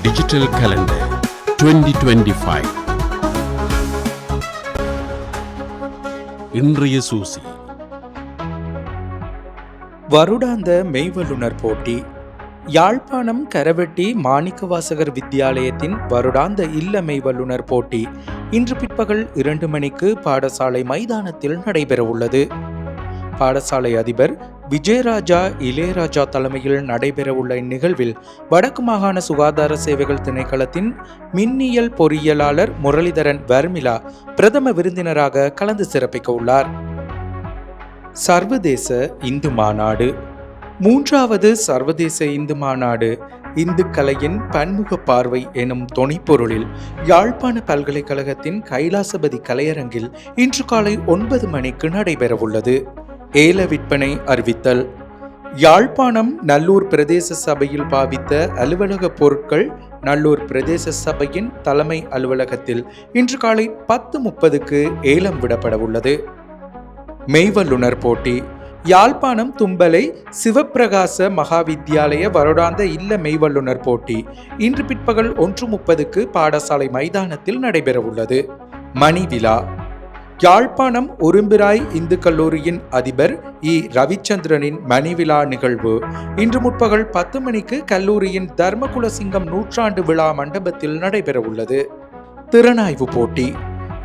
Digital calendar 2025. இன்றைய சூசி. வருடாந்த மெய்வல்லுனர் போட்டி. யாழ்ப்பாணம் கரவெட்டி மாணிக்கவாசகர் வித்தியாலயத்தின் வருடாந்த இல்ல மெய்வல்லுனர் போட்டி இன்று பிற்பகல் 2 மணிக்கு பாடசாலை மைதானத்தில் நடைபெறவுள்ளது. பாடசாலை அதிபர் விஜயராஜா இளையராஜா தலைமையில் நடைபெறவுள்ள இந்நிகழ்வில் வடக்கு மாகாண சுகாதார சேவைகள் திணைக்களத்தின் மின்னியல் பொறியியலாளர் முரளிதரன் வர்மிளா பிரதம விருந்தினராக கலந்து சிறப்பிக்க உள்ளார். சர்வதேச இந்து மாநாடு. 3வது சர்வதேச இந்து மாநாடு இந்து கலையின் பன்முக பார்வை எனும் தொனிப்பொருளில் யாழ்ப்பாண பல்கலைக்கழகத்தின் கைலாசபதி கலையரங்கில் இன்று காலை 9 மணிக்கு நடைபெறவுள்ளது. ஏல விற்பனை அறிவித்தல். யாழ்ப்பாணம் நல்லூர் பிரதேச சபையில் பாவித்த அலுவலக பொருட்கள் நல்லூர் பிரதேச சபையின் தலைமை அலுவலகத்தில் இன்று காலை 10:30க்கு ஏலம் விடப்பட உள்ளது. மெய்வல்லுனர் போட்டி. யாழ்ப்பாணம் தும்பலை சிவப்பிரகாச மகாவித்தியாலய வருடாந்த இல்ல மெய்வல்லுனர் போட்டி இன்று பிற்பகல் 1:30க்கு பாடசாலை மைதானத்தில் நடைபெறவுள்ளது. மணி விழா. யாழ்ப்பாணம் உரும்பிராய் இந்து கல்லூரியின் அதிபர் இ ரவிச்சந்திரனின் மணிவிழா நிகழ்வு இன்று முற்பகல் 10 மணிக்கு கல்லூரியின் தர்மகுலசிங்கம் நூற்றாண்டு விழா மண்டபத்தில் நடைபெறவுள்ளது. திறனாய்வு போட்டி.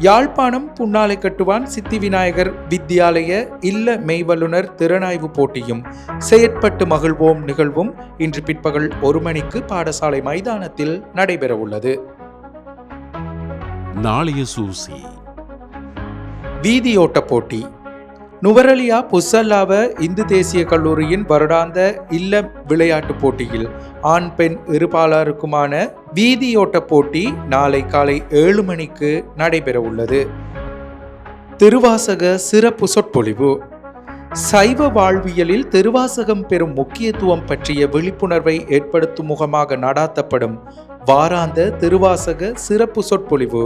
யாழ்ப்பாணம் புன்னாலை கட்டுவான் சித்தி விநாயகர் வித்தியாலய இல்ல மெய்வல்லுனர் திறனாய்வு போட்டியும் செயற்பட்டு மகிழ்வோம் நிகழ்வும் இன்று பிற்பகல் 1 மணிக்கு பாடசாலை மைதானத்தில் நடைபெறவுள்ளது. நாளைய சூசி. வீதியோட்ட போட்டி. நுவரலியா புசல்லாவ இந்து தேசிய கல்லூரியின் வருடாந்த இல்ல விளையாட்டு போட்டியில் ஆண் பெண் இருபாலருக்குமான வீதியோட்ட போட்டி நாளை காலை 7 மணிக்கு நடைபெற உள்ளது. திருவாசக சிறப்பு சொற்பொழிவு. சைவ வாழ்வியலில் திருவாசகம் பெறும் முக்கியத்துவம் பற்றிய விழிப்புணர்வை ஏற்படுத்தும் முகமாக நடாத்தப்படும் வாராந்த திருவாசக சிறப்பு சொற்பொழிவு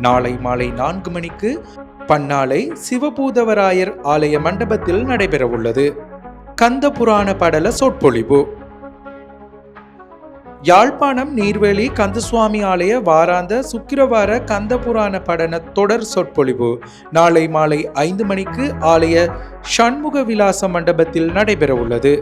நாளை மாலை 4 மணிக்கு பன்னாலை சிவபூதவராயர் ஆலய மண்டபத்தில் நடைபெறவுள்ளது. கந்த புராண படல சொற்பொழிவு. யாழ்ப்பாணம் நீர்வேலி கந்தசுவாமி ஆலய வாராந்த சுக்கிரவார கந்த புராண படன தொடர் சொற்பொழிவு நாளை மாலை 5 மணிக்கு ஆலய ஷண்முக விலாச மண்டபத்தில் நடைபெறவுள்ளது.